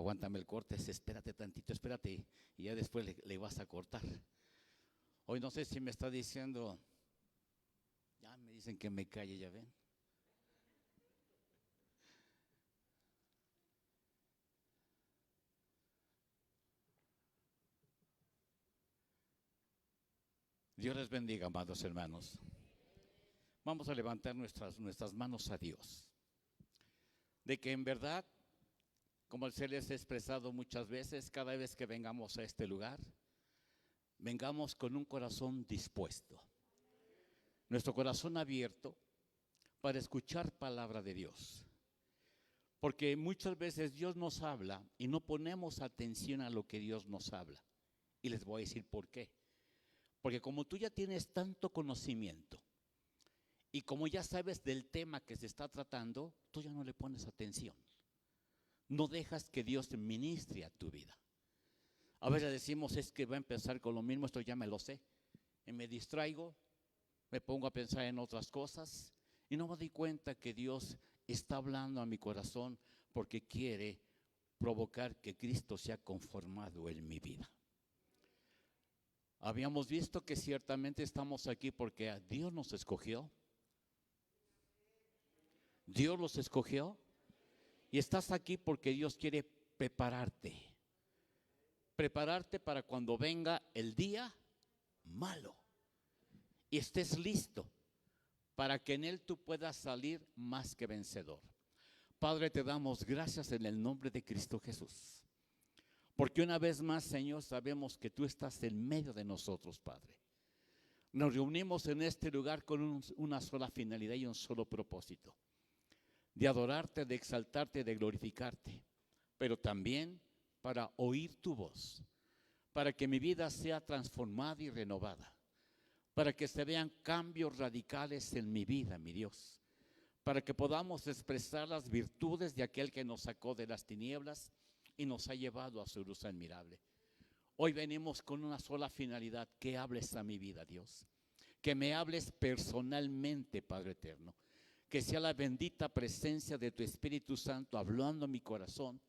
aguántame el corte, espérate tantito, espérate, y ya después le vas a cortar. Hoy no sé si me está diciendo, ya me dicen que me calle, ya ven. Dios les bendiga, amados hermanos. Vamos a levantar nuestras manos a Dios. De que en verdad, como se les ha expresado muchas veces, cada vez que vengamos a este lugar, vengamos con un corazón dispuesto. Nuestro corazón abierto para escuchar palabra de Dios. Porque muchas veces Dios nos habla y no ponemos atención a lo que Dios nos habla. Y les voy a decir por qué. Porque como tú ya tienes tanto conocimiento y como ya sabes del tema que se está tratando, tú ya no le pones atención. No dejas que Dios ministre a tu vida. A veces decimos, es que va a empezar con lo mismo, esto ya me lo sé. Y me distraigo, me pongo a pensar en otras cosas y no me doy cuenta que Dios está hablando a mi corazón porque quiere provocar que Cristo sea conformado en mi vida. Habíamos visto que ciertamente estamos aquí porque a Dios nos escogió. Dios los escogió y estás aquí porque Dios quiere prepararte. Prepararte para cuando venga el día malo y estés listo para que en Él tú puedas salir más que vencedor. Padre, te damos gracias en el nombre de Cristo Jesús. Porque una vez más, Señor, sabemos que tú estás en medio de nosotros, Padre. Nos reunimos en este lugar con una sola finalidad y un solo propósito. De adorarte, de exaltarte, de glorificarte. Pero también para oír tu voz. Para que mi vida sea transformada y renovada. Para que se vean cambios radicales en mi vida, mi Dios. Para que podamos expresar las virtudes de aquel que nos sacó de las tinieblas y nos ha llevado a su luz admirable. Hoy venimos con una sola finalidad, que hables a mi vida, Dios. Que me hables personalmente, Padre eterno. Que sea la bendita presencia de tu Espíritu Santo hablando a mi corazón,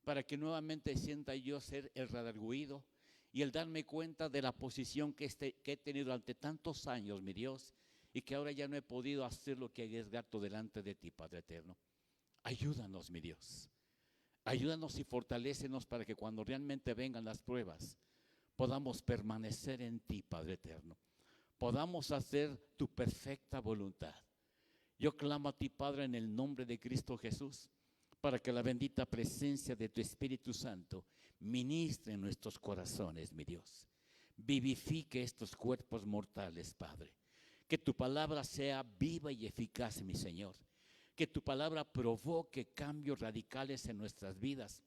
para que nuevamente sienta yo ser el redarguido y el darme cuenta de la posición que he tenido durante tantos años, mi Dios, y que ahora ya no he podido hacer lo que es gato delante de ti, Padre eterno. Ayúdanos, mi Dios. Ayúdanos y fortalécenos para que cuando realmente vengan las pruebas, podamos permanecer en ti, Padre eterno. Podamos hacer tu perfecta voluntad. Yo clamo a ti, Padre, en el nombre de Cristo Jesús, para que la bendita presencia de tu Espíritu Santo ministre en nuestros corazones, mi Dios. Vivifique estos cuerpos mortales, Padre. Que tu palabra sea viva y eficaz, mi Señor. Que tu palabra provoque cambios radicales en nuestras vidas.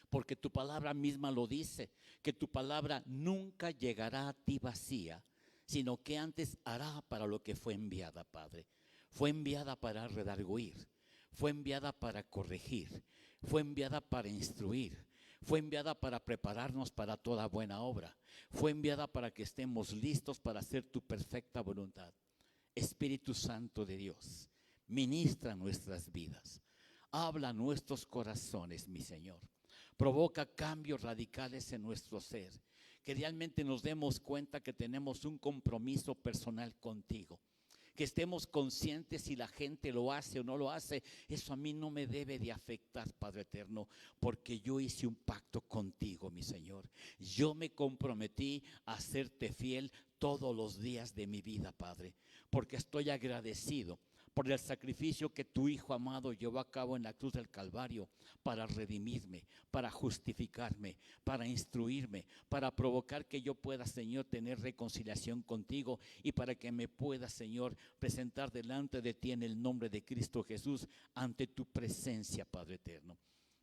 Porque tu palabra misma lo dice, que tu palabra nunca llegará a ti vacía, sino que antes hará para lo que fue enviada, Padre. Fue enviada para redarguir, fue enviada para corregir, fue enviada para instruir, fue enviada para prepararnos para toda buena obra, fue enviada para que estemos listos para hacer tu perfecta voluntad. Espíritu Santo de Dios, ministra nuestras vidas, habla a nuestros corazones, mi Señor. Provoca cambios radicales en nuestro ser, que realmente nos demos cuenta que tenemos un compromiso personal contigo. Que estemos conscientes si la gente lo hace o no lo hace, eso a mí no me debe de afectar, Padre eterno, porque yo hice un pacto contigo, mi Señor. Yo me comprometí a serte fiel todos los días de mi vida, Padre, porque estoy agradecido por el sacrificio que tu Hijo amado llevó a cabo en la cruz del Calvario para redimirme, para justificarme, para instruirme, para provocar que yo pueda, Señor, tener reconciliación contigo y para que me pueda, Señor, presentar delante de ti en el nombre de Cristo Jesús ante tu presencia, Padre eterno.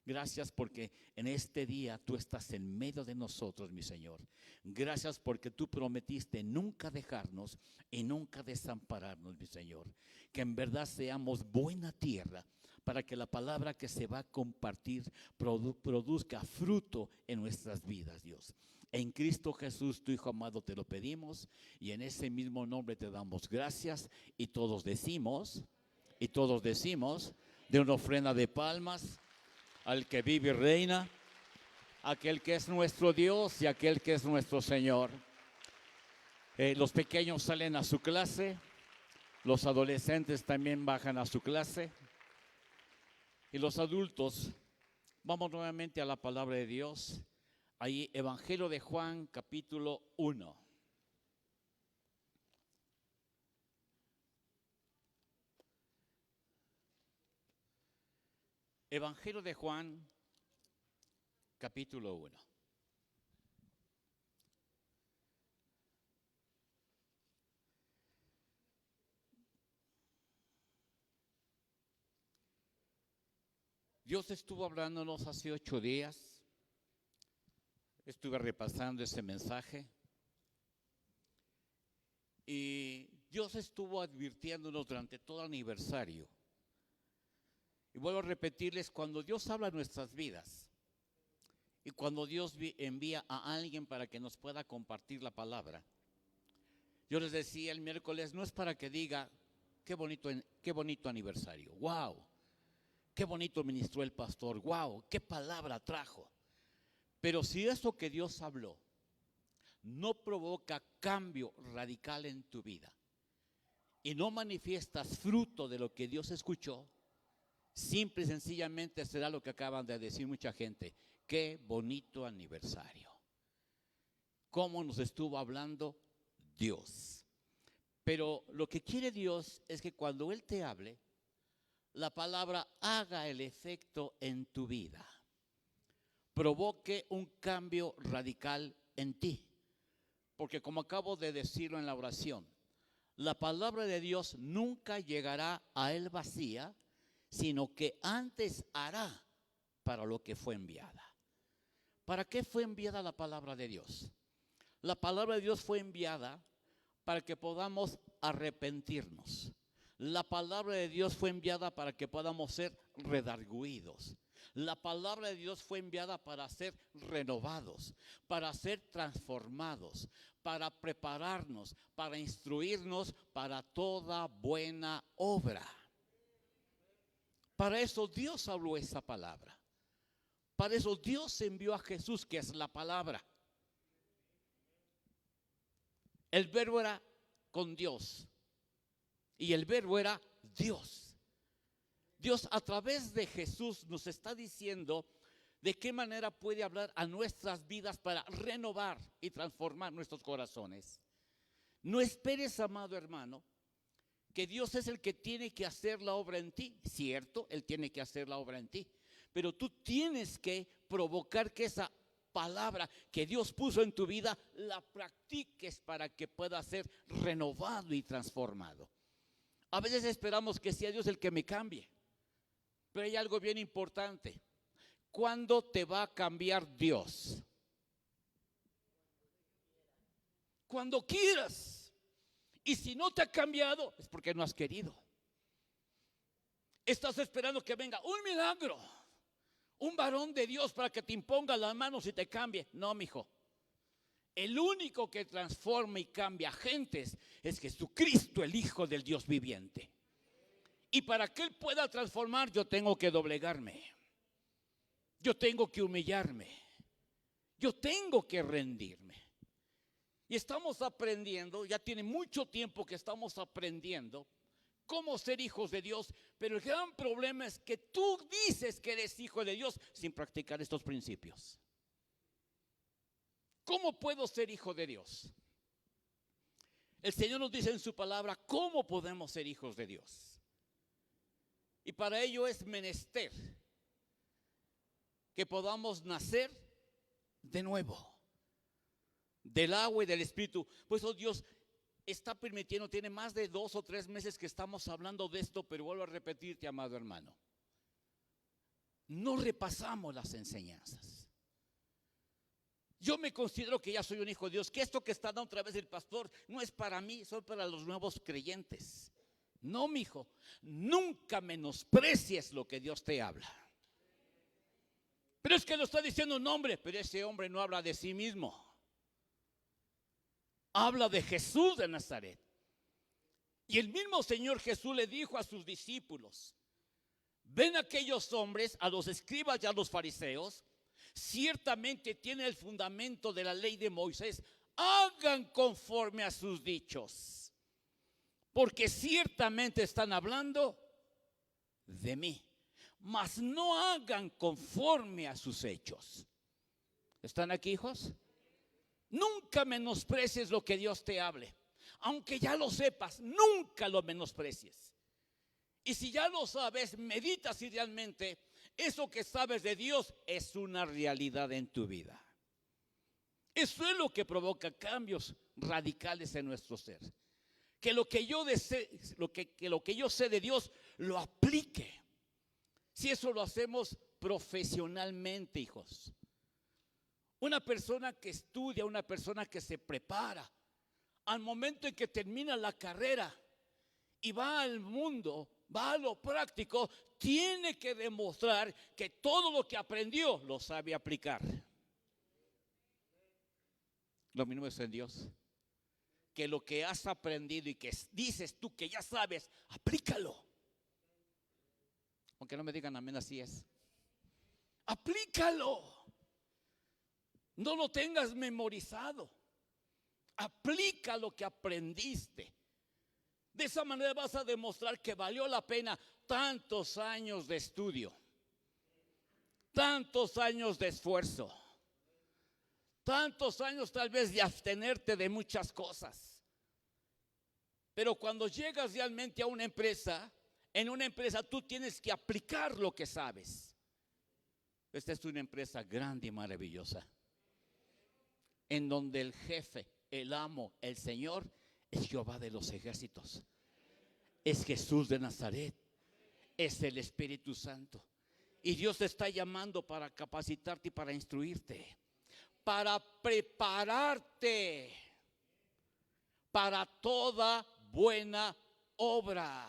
Gracias porque en este día tú estás en medio de nosotros, mi Señor. Gracias porque tú prometiste nunca dejarnos y nunca desampararnos, mi Señor. Que en verdad seamos buena tierra para que la palabra que se va a compartir produzca fruto en nuestras vidas, Dios. En Cristo Jesús, tu Hijo amado, te lo pedimos y en ese mismo nombre te damos gracias y todos decimos de una ofrenda de palmas. al que vive y reina, aquel que es nuestro Dios y aquel que es nuestro Señor. Los pequeños salen a su clase, los adolescentes también bajan a su clase y los adultos. Vamos nuevamente a la palabra de Dios. Ahí, Evangelio de Juan, capítulo 1. Evangelio de Juan, capítulo 1. Dios estuvo hablándonos hace 8 días. Estuve repasando ese mensaje. Y Dios estuvo advirtiéndonos durante todo el aniversario. Y vuelvo a repetirles, cuando Dios habla en nuestras vidas y cuando Dios envía a alguien para que nos pueda compartir la palabra. Yo les decía el miércoles, no es para que diga, qué bonito aniversario, wow. Qué bonito ministró el pastor, wow, qué palabra trajo. Pero si eso que Dios habló no provoca cambio radical en tu vida y no manifiestas fruto de lo que Dios escuchó, simple y sencillamente será lo que acaban de decir mucha gente. Qué bonito aniversario. Cómo nos estuvo hablando Dios. Pero lo que quiere Dios es que cuando Él te hable, la palabra haga el efecto en tu vida, provoque un cambio radical en ti. Porque como acabo de decirlo en la oración, la palabra de Dios nunca llegará a Él vacía, sino que antes hará para lo que fue enviada. ¿Para qué fue enviada la palabra de Dios? La palabra de Dios fue enviada para que podamos arrepentirnos. La palabra de Dios fue enviada para que podamos ser redarguidos. La palabra de Dios fue enviada para ser renovados, para ser transformados, para prepararnos, para instruirnos para toda buena obra. Para eso Dios habló esa palabra. Para eso Dios envió a Jesús, que es la palabra. El verbo era con Dios. Y el verbo era Dios. Dios a través de Jesús nos está diciendo de qué manera puede hablar a nuestras vidas para renovar y transformar nuestros corazones. No esperes, amado hermano, que Dios es el que tiene que hacer la obra en ti. Cierto, Él tiene que hacer la obra en ti. Pero tú tienes que provocar que esa palabra que Dios puso en tu vida la practiques para que pueda ser renovado y transformado. A veces esperamos que sea Dios el que me cambie. Pero hay algo bien importante. ¿Cuándo te va a cambiar Dios? Cuando quieras. Y si no te ha cambiado, es porque no has querido. Estás esperando que venga un milagro, un varón de Dios para que te imponga las manos y te cambie. No, mijo. El único que transforma y cambia gentes es Jesucristo, el Hijo del Dios viviente. Y para que Él pueda transformar, yo tengo que doblegarme. Yo tengo que humillarme. Yo tengo que rendirme. Y estamos aprendiendo, ya tiene mucho tiempo que estamos aprendiendo cómo ser hijos de Dios. Pero el gran problema es que tú dices que eres hijo de Dios sin practicar estos principios. ¿Cómo puedo ser hijo de Dios? El Señor nos dice en su palabra cómo podemos ser hijos de Dios. Y para ello es menester que podamos nacer de nuevo, del agua y del Espíritu. Pues Dios está permitiendo, tiene más de 2 o 3 meses que estamos hablando de esto, pero vuelvo a repetirte, amado hermano, no repasamos las enseñanzas. Yo me considero que ya soy un hijo de Dios, que esto que está dando otra vez el pastor no es para mí, son para los nuevos creyentes. No, mi hijo, nunca menosprecies lo que Dios te habla. Pero es que lo está diciendo un hombre, pero ese hombre no habla de sí mismo. Habla de Jesús de Nazaret. Y el mismo Señor Jesús le dijo a sus discípulos: ven aquellos hombres, a los escribas y a los fariseos, ciertamente tienen el fundamento de la ley de Moisés, hagan conforme a sus dichos, porque ciertamente están hablando de mí, mas no hagan conforme a sus hechos. ¿Están aquí, hijos? Nunca menosprecies lo que Dios te hable. Aunque ya lo sepas, nunca lo menosprecies. Y si ya lo sabes, medita si realmente eso que sabes de Dios es una realidad en tu vida. Eso es lo que provoca cambios radicales en nuestro ser. Que lo que yo lo que yo sé de Dios lo aplique. Si eso lo hacemos profesionalmente, hijos. Una persona que estudia, una persona que se prepara, al momento en que termina la carrera y va al mundo, va a lo práctico, tiene que demostrar que todo lo que aprendió lo sabe aplicar. Lo mismo es en Dios. Que lo que has aprendido y que dices tú que ya sabes, aplícalo. Aunque no me digan amén, así es. Aplícalo. No lo tengas memorizado. Aplica lo que aprendiste. De esa manera vas a demostrar que valió la pena tantos años de estudio, tantos años de esfuerzo, tantos años tal vez de abstenerte de muchas cosas. Pero cuando llegas realmente a una empresa, en una empresa tú tienes que aplicar lo que sabes. Esta es una empresa grande y maravillosa, en donde el jefe, el amo, el Señor es Jehová de los ejércitos, es Jesús de Nazaret, es el Espíritu Santo. Y Dios te está llamando para capacitarte y para instruirte, para prepararte para toda buena obra.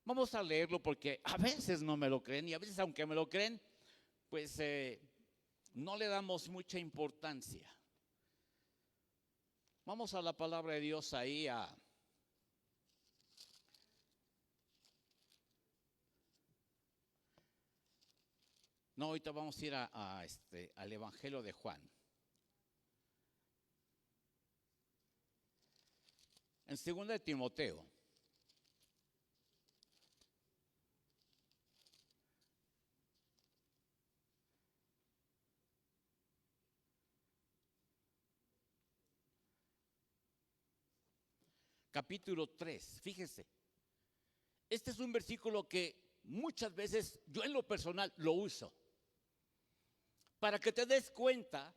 Vamos a leerlo porque a veces no me lo creen y a veces aunque me lo creen, pues no le damos mucha importancia. Vamos a la palabra de Dios ahí No, ahorita vamos a ir al Evangelio de Juan. En 2 de Timoteo. Capítulo 3, fíjese. Este es un versículo que muchas veces yo en lo personal lo uso. Para que te des cuenta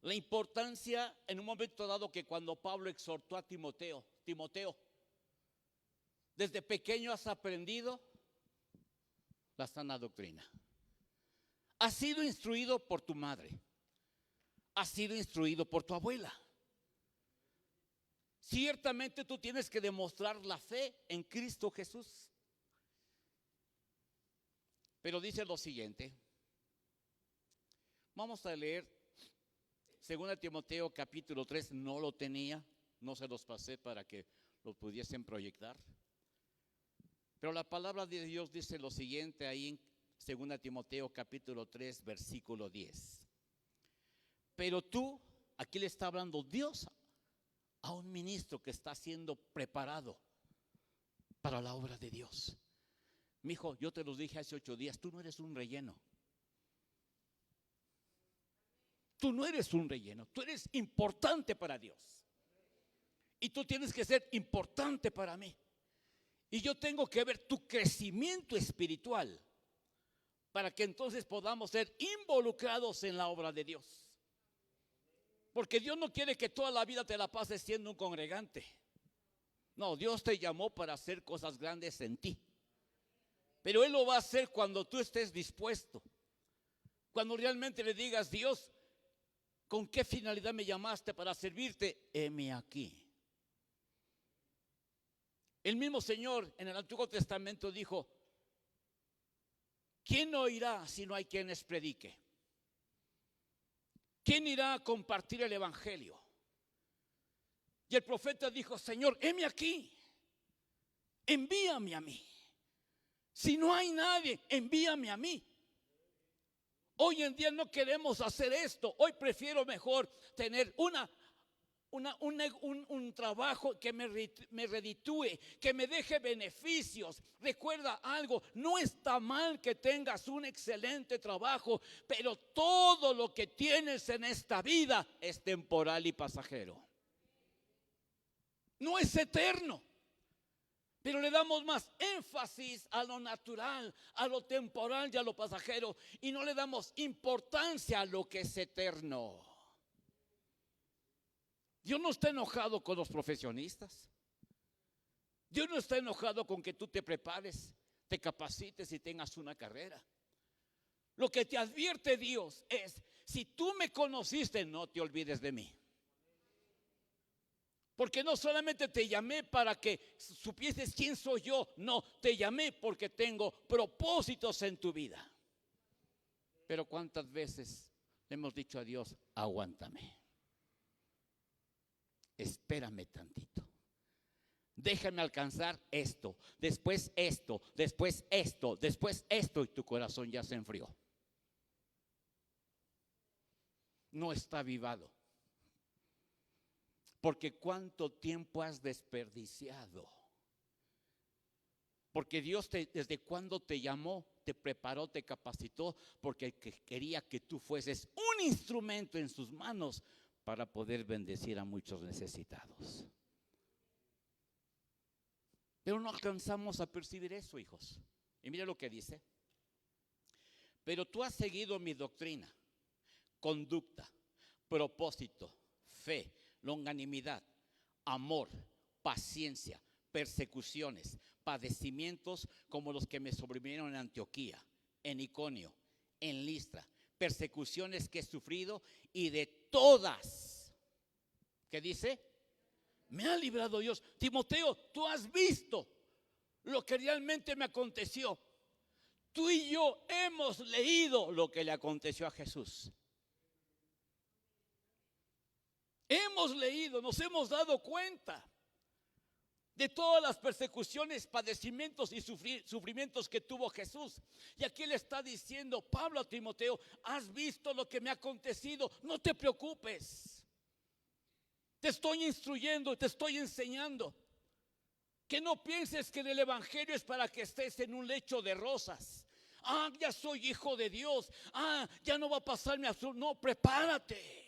la importancia en un momento dado que cuando Pablo exhortó a Timoteo, desde pequeño has aprendido la sana doctrina. Has sido instruido por tu madre. Has sido instruido por tu abuela. Ciertamente tú tienes que demostrar la fe en Cristo Jesús. Pero dice lo siguiente. Vamos a leer 2 Timoteo capítulo 3. No lo tenía, no se los pasé para que lo pudiesen proyectar. Pero la palabra de Dios dice lo siguiente ahí en 2 Timoteo capítulo 3 versículo 10. Pero tú, aquí le está hablando Dios a un ministro que está siendo preparado para la obra de Dios. Mijo, yo te los dije hace 8 días, tú no eres un relleno. Tú no eres un relleno, tú eres importante para Dios. Y tú tienes que ser importante para mí. Y yo tengo que ver tu crecimiento espiritual para que entonces podamos ser involucrados en la obra de Dios. Porque Dios no quiere que toda la vida te la pases siendo un congregante. No, Dios te llamó para hacer cosas grandes en ti. Pero Él lo va a hacer cuando tú estés dispuesto. Cuando realmente le digas, Dios, ¿con qué finalidad me llamaste para servirte? Heme aquí. El mismo Señor en el Antiguo Testamento dijo, ¿quién oirá si no hay quien les predique? ¿Quién irá a compartir el evangelio? Y el profeta dijo, Señor, heme aquí, envíame a mí. Si no hay nadie, envíame a mí. Hoy en día no queremos hacer esto. Hoy prefiero mejor tener un trabajo que me reditúe, que me deje beneficios. Recuerda algo, no está mal que tengas un excelente trabajo, pero todo lo que tienes en esta vida es temporal y pasajero. No es eterno. Pero le damos más énfasis a lo natural, a lo temporal y a lo pasajero, y no le damos importancia a lo que es eterno. Dios no está enojado con los profesionistas. Dios no está enojado con que tú te prepares, te capacites y tengas una carrera. Lo que te advierte Dios es: si tú me conociste, no te olvides de mí. Porque no solamente te llamé para que supieses quién soy yo, no, te llamé porque tengo propósitos en tu vida. Pero ¿cuántas veces le hemos dicho a Dios: aguántame, espérame tantito, déjame alcanzar esto, después esto, después esto, después esto, y tu corazón ya se enfrió? No está avivado. Porque cuánto tiempo has desperdiciado. Porque Dios desde cuando te llamó, te preparó, te capacitó, porque quería que tú fueses un instrumento en sus manos para poder bendecir a muchos necesitados. Pero no alcanzamos a percibir eso, hijos. Y mira lo que dice: pero tú has seguido mi doctrina, conducta, propósito, fe, longanimidad, amor, paciencia, persecuciones, padecimientos como los que me sobrevinieron en Antioquía, en Iconio, en Listra, persecuciones que he sufrido, y de todas, ¿qué dice? Me ha librado Dios. Timoteo, tú has visto lo que realmente me aconteció. Tú y yo hemos leído lo que le aconteció a Jesús. Hemos leído, nos hemos dado cuenta de todas las persecuciones, padecimientos y sufrimientos que tuvo Jesús. Y aquí le está diciendo Pablo a Timoteo: has visto lo que me ha acontecido, no te preocupes. Te estoy instruyendo, te estoy enseñando. Que no pienses que el evangelio es para que estés en un lecho de rosas. Ah, ya soy hijo de Dios. Ah, ya no va a pasarme azul. No, prepárate.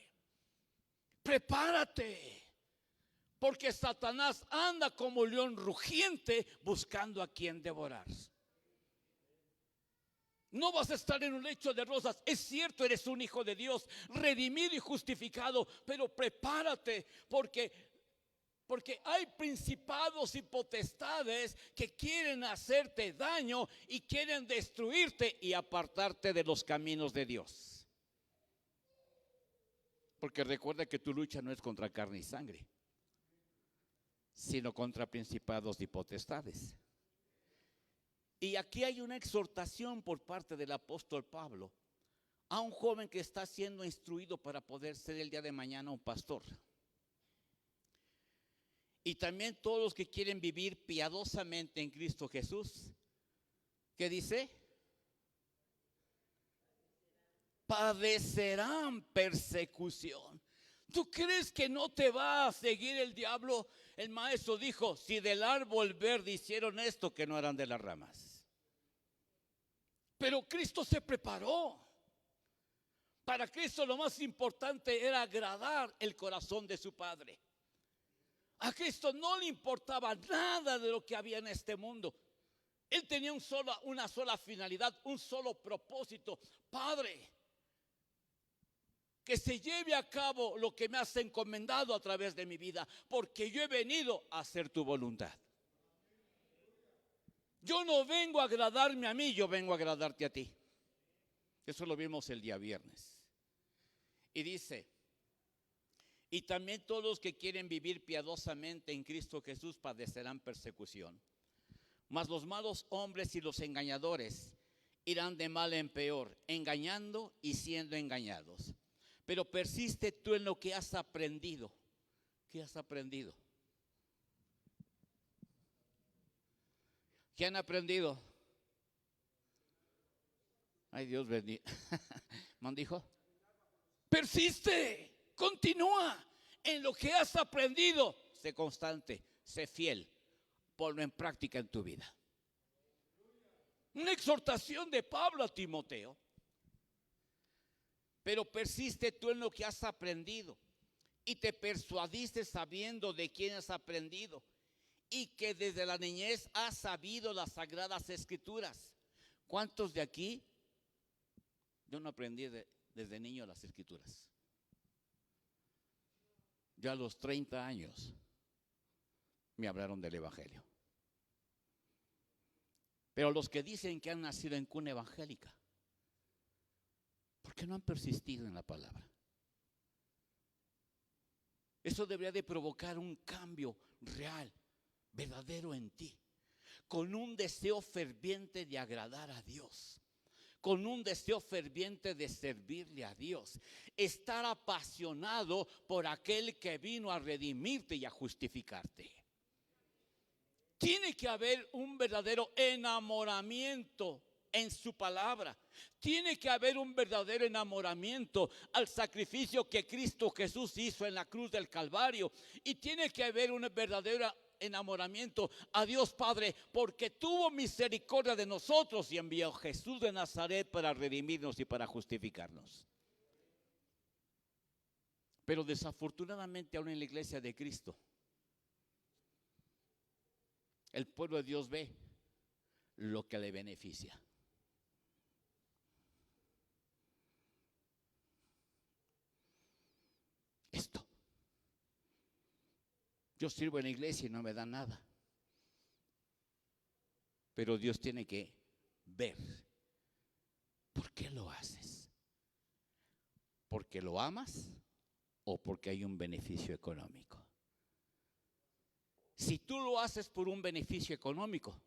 Prepárate, porque Satanás anda como león rugiente buscando a quien devorar. No vas a estar en un lecho de rosas. Es cierto, eres un hijo de Dios, redimido y justificado, pero prepárate, porque hay principados y potestades que quieren hacerte daño y quieren destruirte y apartarte de los caminos de Dios. Porque recuerda que tu lucha no es contra carne y sangre, sino contra principados y potestades. Y aquí hay una exhortación por parte del apóstol Pablo a un joven que está siendo instruido para poder ser el día de mañana un pastor. Y también todos los que quieren vivir piadosamente en Cristo Jesús. ¿Qué dice? Padecerán persecución. ¿Tú crees que no te va a seguir el diablo? El maestro dijo: si del árbol verde hicieron esto, que no eran de las ramas. Pero Cristo se preparó. Para Cristo lo más importante era agradar el corazón de su Padre. A Cristo no le importaba nada de lo que había en este mundo. Él tenía una sola finalidad, un solo propósito. Padre, que se lleve a cabo lo que me has encomendado a través de mi vida, porque yo he venido a hacer tu voluntad. Yo no vengo a agradarme a mí, yo vengo a agradarte a ti. Eso lo vimos el día viernes. Y dice: y también todos los que quieren vivir piadosamente en Cristo Jesús padecerán persecución. Mas los malos hombres y los engañadores irán de mal en peor, engañando y siendo engañados. Pero persiste tú en lo que has aprendido. ¿Qué has aprendido? ¿Qué han aprendido? Ay, Dios bendiga. ¿Mandijo? Persiste, continúa en lo que has aprendido. Sé constante, sé fiel, ponlo en práctica en tu vida. Una exhortación de Pablo a Timoteo. Pero persiste tú en lo que has aprendido y te persuadiste sabiendo de quién has aprendido y que desde la niñez has sabido las sagradas escrituras. ¿Cuántos de aquí? Yo no aprendí desde niño las escrituras. Ya a los 30 años me hablaron del evangelio. Pero los que dicen que han nacido en cuna evangélica, ¿por qué no han persistido en la palabra? Eso debería de provocar un cambio real, verdadero en ti, con un deseo ferviente de agradar a Dios, con un deseo ferviente de servirle a Dios, estar apasionado por aquel que vino a redimirte y a justificarte. Tiene que haber un verdadero enamoramiento en su palabra. Tiene que haber un verdadero enamoramiento al sacrificio que Cristo Jesús hizo en la cruz del Calvario. Y tiene que haber un verdadero enamoramiento a Dios Padre, porque tuvo misericordia de nosotros y envió a Jesús de Nazaret para redimirnos y para justificarnos. Pero desafortunadamente aún en la iglesia de Cristo, el pueblo de Dios ve lo que le beneficia. Esto. Yo sirvo en la iglesia y no me da nada. Pero Dios tiene que ver. ¿Por qué lo haces? ¿Porque lo amas o porque hay un beneficio económico? Si tú lo haces por un beneficio económico,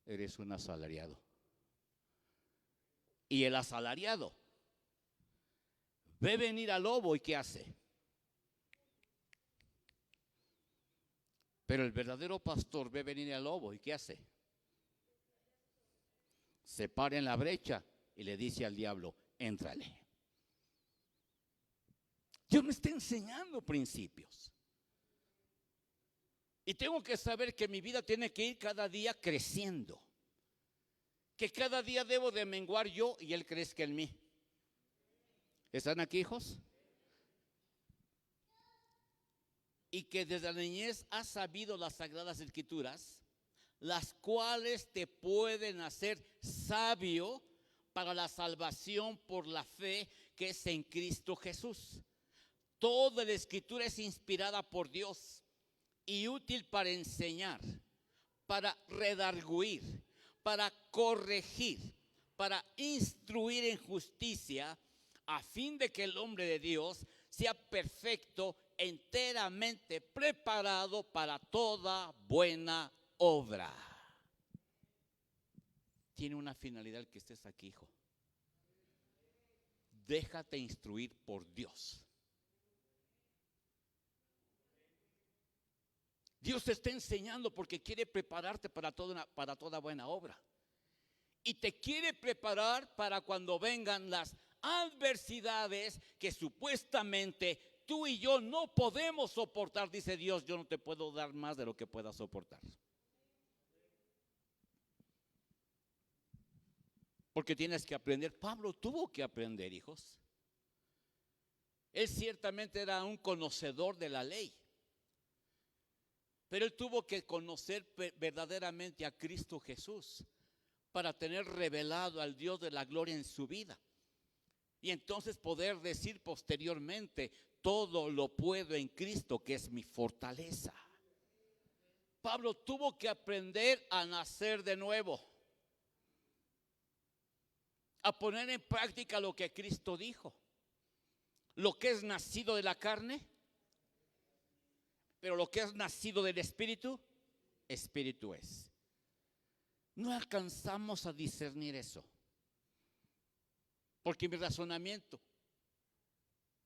eres un asalariado. Y el asalariado ve venir al lobo y ¿qué hace? Pero el verdadero pastor ve venir al lobo y ¿qué hace? Se para en la brecha y le dice al diablo, éntrale. Dios me está enseñando principios. Y tengo que saber que mi vida tiene que ir cada día creciendo. Que cada día debo de menguar yo y Él crezca en mí. ¿Están aquí, hijos? Y que desde la niñez has sabido las sagradas escrituras, las cuales te pueden hacer sabio para la salvación por la fe que es en Cristo Jesús. Toda la escritura es inspirada por Dios y útil para enseñar, para redarguir, para corregir, para instruir en justicia, a fin de que el hombre de Dios sea perfecto, enteramente preparado para toda buena obra. Tiene una finalidad que estés aquí, hijo. Déjate instruir por Dios. Dios te está enseñando porque quiere prepararte para toda buena obra. Y te quiere preparar para cuando vengan las adversidades que supuestamente tú y yo no podemos soportar. Dice Dios, yo no te puedo dar más de lo que puedas soportar. Porque tienes que aprender. Pablo tuvo que aprender, hijos. Él ciertamente era un conocedor de la ley. Pero él tuvo que conocer verdaderamente a Cristo Jesús para tener revelado al Dios de la gloria en su vida. Y entonces poder decir posteriormente, todo lo puedo en Cristo que es mi fortaleza. Pablo tuvo que aprender a nacer de nuevo, a poner en práctica lo que Cristo dijo. Lo que es nacido de la carne, pero lo que es nacido del Espíritu, Espíritu es. No alcanzamos a discernir eso. Porque mi razonamiento,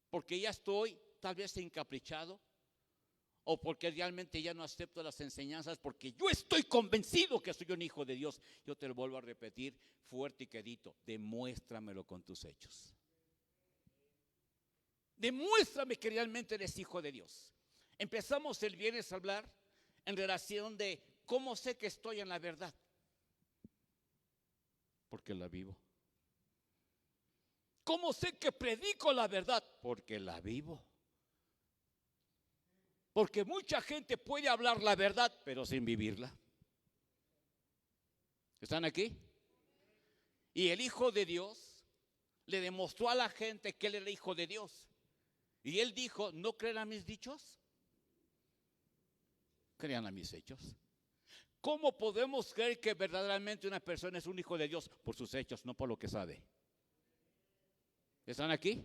porque ya estoy tal vez encaprichado, o porque realmente ya no acepto las enseñanzas, porque yo estoy convencido que soy un hijo de Dios. Yo te lo vuelvo a repetir fuerte y quedito: demuéstramelo con tus hechos. Demuéstrame que realmente eres hijo de Dios. Empezamos el viernes a hablar en relación de cómo sé que estoy en la verdad. Porque la vivo. ¿Cómo sé que predico la verdad? Porque la vivo. Porque mucha gente puede hablar la verdad, pero sin vivirla. ¿Están aquí? Y el Hijo de Dios le demostró a la gente que él era hijo de Dios. Y él dijo: ¿no creen a mis dichos? Crean a mis hechos. ¿Cómo podemos creer que verdaderamente una persona es un hijo de Dios? Por sus hechos, no por lo que sabe. ¿Están aquí?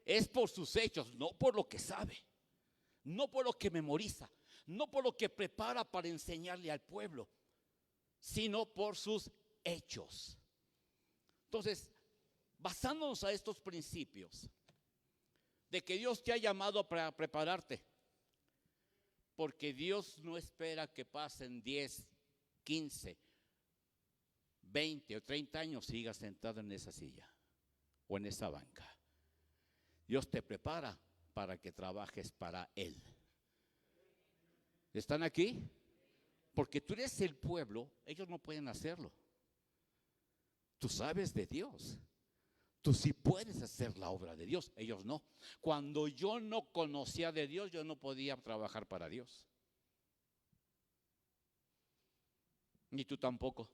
Es por sus hechos, no por lo que sabe. No por lo que memoriza, no por lo que prepara para enseñarle al pueblo, sino por sus hechos. Entonces, basándonos a estos principios de que Dios te ha llamado para prepararte, porque Dios no espera que pasen 10, 15, 20 o 30 años y sigas sentado en esa silla o en esa banca. Dios te prepara para que trabajes para Él. ¿Están aquí? Porque tú eres el pueblo, ellos no pueden hacerlo. Tú sabes de Dios. Tú sí puedes hacer la obra de Dios, ellos no. Cuando yo no conocía de Dios, yo no podía trabajar para Dios. Ni tú tampoco.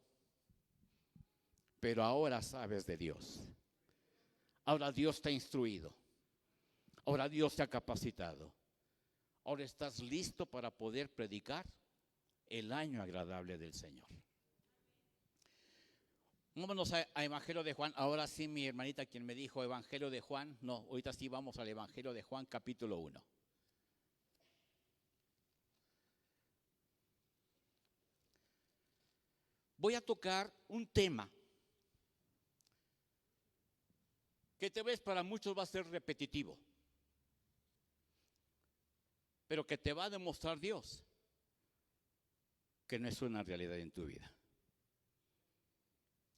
Pero ahora sabes de Dios. Ahora Dios te ha instruido. Ahora Dios te ha capacitado. Ahora estás listo para poder predicar el año agradable del Señor. Vámonos a Evangelio de Juan. Ahora sí, mi hermanita quien me dijo Evangelio de Juan. No, ahorita sí vamos al Evangelio de Juan, capítulo 1. Voy a tocar un tema que tal vez para muchos va a ser repetitivo, pero que te va a demostrar Dios que no es una realidad en tu vida.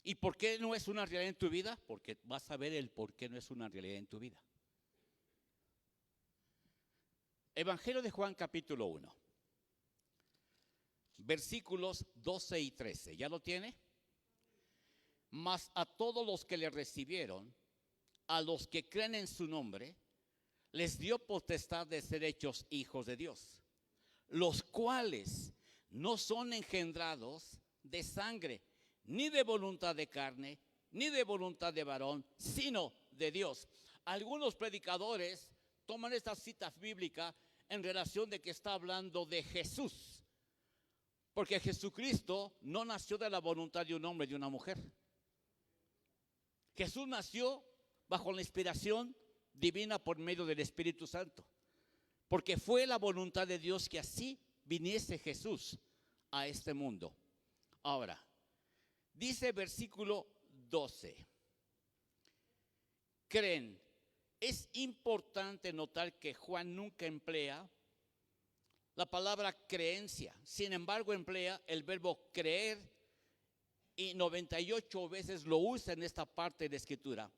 ¿Y por qué no es una realidad en tu vida? Porque vas a ver el por qué no es una realidad en tu vida. Evangelio de Juan, capítulo 1, versículos 12 y 13. ¿Ya lo tiene? Mas a todos los que le recibieron, a los que creen en su nombre, les dio potestad de ser hechos hijos de Dios, los cuales no son engendrados de sangre, ni de voluntad de carne, ni de voluntad de varón, sino de Dios. Algunos predicadores toman esta cita bíblica en relación de que está hablando de Jesús, porque Jesucristo no nació de la voluntad de un hombre y de una mujer. Jesús nació bajo la inspiración divina por medio del Espíritu Santo, porque fue la voluntad de Dios que así viniese Jesús a este mundo. Ahora, dice versículo 12, creen. Es importante notar que Juan nunca emplea la palabra creencia, sin embargo emplea el verbo creer y 98 veces lo usa en esta parte de la Escritura.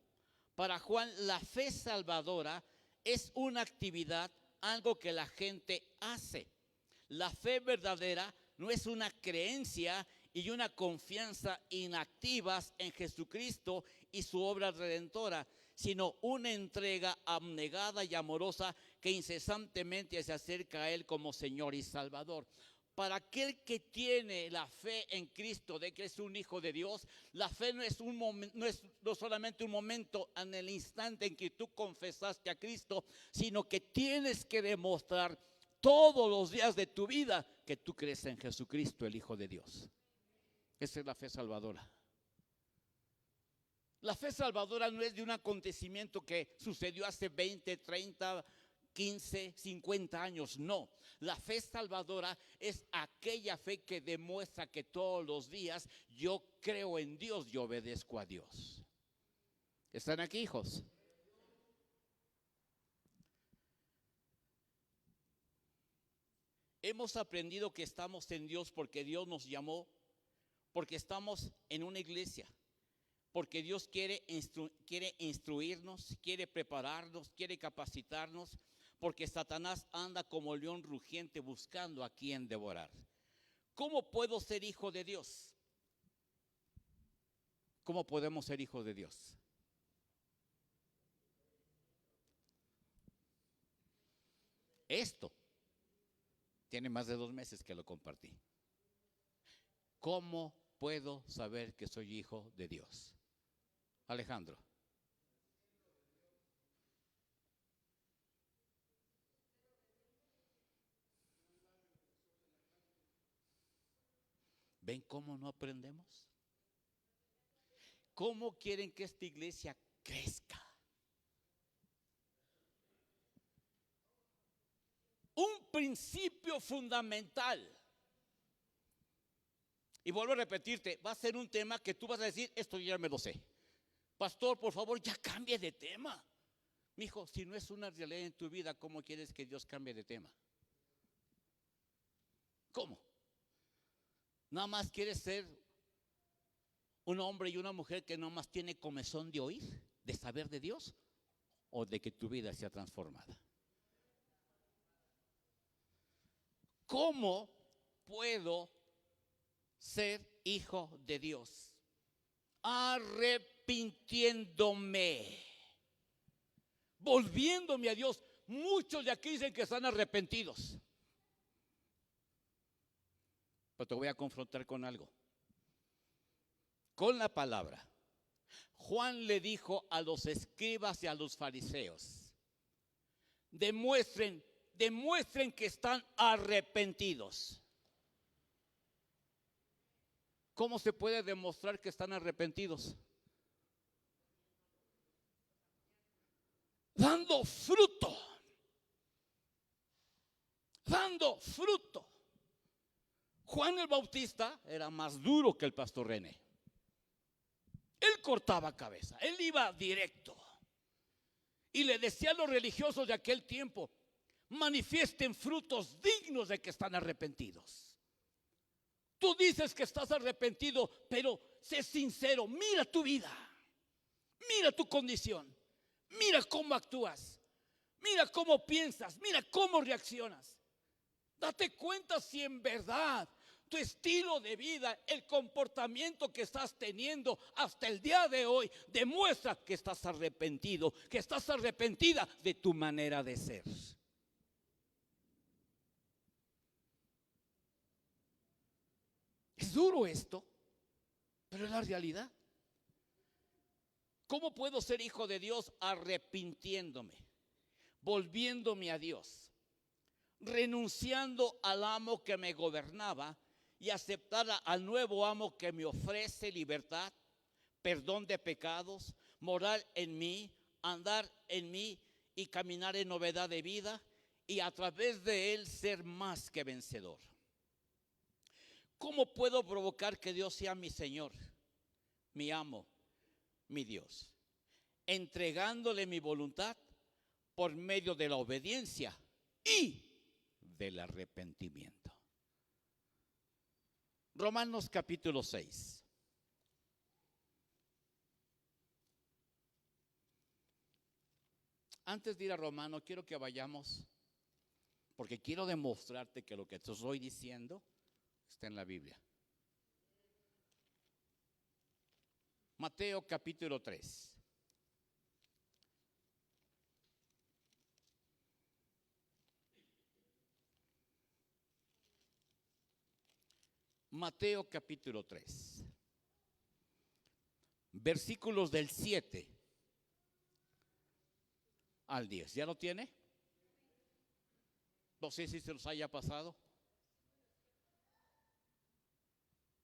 Para Juan, la fe salvadora es una actividad, algo que la gente hace. La fe verdadera no es una creencia y una confianza inactivas en Jesucristo y su obra redentora, sino una entrega abnegada y amorosa que incesantemente se acerca a Él como Señor y Salvador. Para aquel que tiene la fe en Cristo, de que es un hijo de Dios, la fe no es no solamente un momento en el instante en que tú confesaste a Cristo, sino que tienes que demostrar todos los días de tu vida que tú crees en Jesucristo, el Hijo de Dios. Esa es la fe salvadora. La fe salvadora no es de un acontecimiento que sucedió hace 20, 30, 15, 50 años, no. La fe salvadora es aquella fe que demuestra que todos los días yo creo en Dios y obedezco a Dios. ¿Están aquí, hijos? Hemos aprendido que estamos en Dios porque Dios nos llamó, porque estamos en una iglesia, porque Dios quiere instruirnos, quiere prepararnos, quiere capacitarnos, porque Satanás anda como león rugiente buscando a quien devorar. ¿Cómo puedo ser hijo de Dios? ¿Cómo podemos ser hijos de Dios? Esto tiene más de 2 meses que lo compartí. ¿Cómo puedo saber que soy hijo de Dios? Alejandro. ¿Ven cómo no aprendemos? ¿Cómo quieren que esta iglesia crezca? Un principio fundamental. Y vuelvo a repetirte, va a ser un tema que tú vas a decir, esto ya me lo sé. Pastor, por favor, ya cambie de tema. Mijo, si no es una realidad en tu vida, ¿cómo quieres que Dios cambie de tema? ¿Cómo? ¿Nada más quieres ser un hombre y una mujer que nada más tiene comezón de oír, de saber de Dios? ¿O de que tu vida sea transformada? ¿Cómo puedo ser hijo de Dios? Arrepintiéndome, volviéndome a Dios. Muchos de aquí dicen que están arrepentidos. Pero te voy a confrontar con algo. Con la palabra. Juan le dijo a los escribas y a los fariseos: demuestren que están arrepentidos. ¿Cómo se puede demostrar que están arrepentidos? Dando fruto. Dando fruto. Juan el Bautista era más duro que el pastor René. Él cortaba cabeza, él iba directo. Y le decía a los religiosos de aquel tiempo: manifiesten frutos dignos de que están arrepentidos. Tú dices que estás arrepentido, pero sé sincero, mira tu vida, mira tu condición, mira cómo actúas, mira cómo piensas, mira cómo reaccionas. Date cuenta si en verdad tu estilo de vida, el comportamiento que estás teniendo hasta el día de hoy demuestra que estás arrepentido, que estás arrepentida de tu manera de ser. Es duro esto, pero es la realidad. ¿Cómo puedo ser hijo de Dios? Arrepintiéndome, volviéndome a Dios, renunciando al amo que me gobernaba y aceptar al nuevo amo que me ofrece libertad, perdón de pecados, morar en mí, andar en mí y caminar en novedad de vida, y a través de él ser más que vencedor. ¿Cómo puedo provocar que Dios sea mi Señor, mi amo, mi Dios? Entregándole mi voluntad por medio de la obediencia y del arrepentimiento. Romanos capítulo 6. Antes de ir a Romanos, quiero que vayamos, porque quiero demostrarte que lo que te estoy diciendo está en la Biblia. Mateo capítulo 3. Mateo capítulo 3. Versículos del 7 al 10. ¿Ya lo tiene? No sé si se los haya pasado.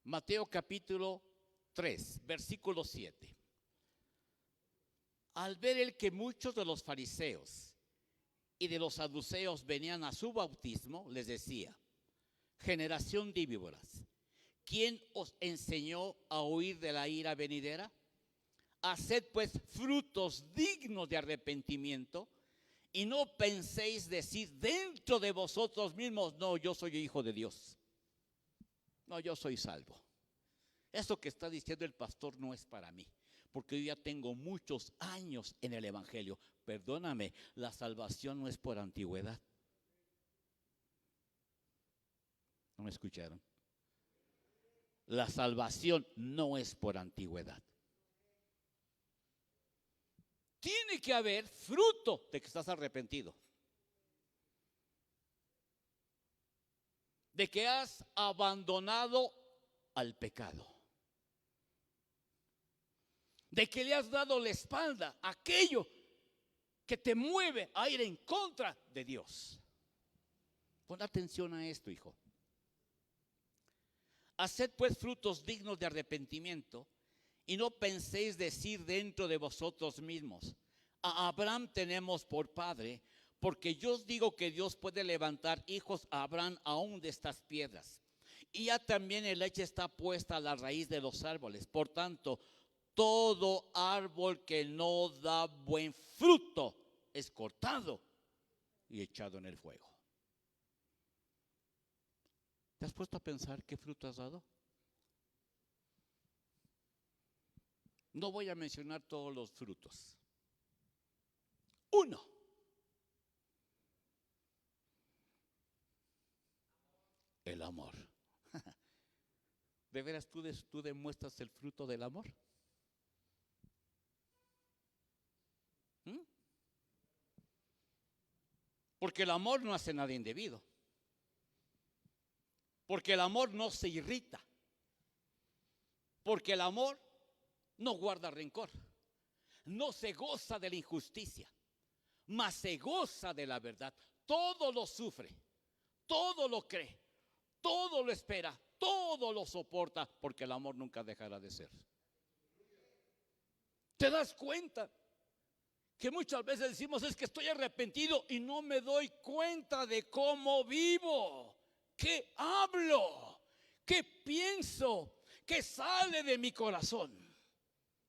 Mateo capítulo 3, versículo 7. Al ver él que muchos de los fariseos y de los saduceos venían a su bautismo, les decía: generación de víboras, ¿quién os enseñó a huir de la ira venidera? Haced pues frutos dignos de arrepentimiento Y no penséis decir dentro de vosotros mismos, no, yo soy hijo de Dios. No, yo soy salvo. Eso que está diciendo el pastor no es para mí, porque yo ya tengo muchos años en el evangelio. Perdóname, la salvación no es por antigüedad. ¿No me escucharon? La salvación no es por antigüedad. Tiene que haber fruto de que estás arrepentido, de que has abandonado al pecado, de que le has dado la espalda a aquello que te mueve a ir en contra de Dios. Pon atención a esto, hijo. Haced pues frutos dignos de arrepentimiento, y no penséis decir dentro de vosotros mismos, a Abraham tenemos por padre, porque yo os digo que Dios puede levantar hijos a Abraham aún de estas piedras. Y ya también el hecho está puesta a la raíz de los árboles. Por tanto, todo árbol que no da buen fruto es cortado y echado en el fuego. ¿Te has puesto a pensar qué fruto has dado? No voy a mencionar todos los frutos. Uno. El amor. ¿De veras tú demuestras el fruto del amor? ¿Mm? Porque el amor no hace nada indebido. Porque el amor no se irrita. Porque el amor no guarda rencor. No se goza de la injusticia, mas se goza de la verdad. Todo lo sufre, todo lo cree, todo lo espera, todo lo soporta, porque el amor nunca dejará de ser. ¿Te das cuenta? Que muchas veces decimos, es que estoy arrepentido y no me doy cuenta de cómo vivo, qué hablo, qué pienso, qué sale de mi corazón.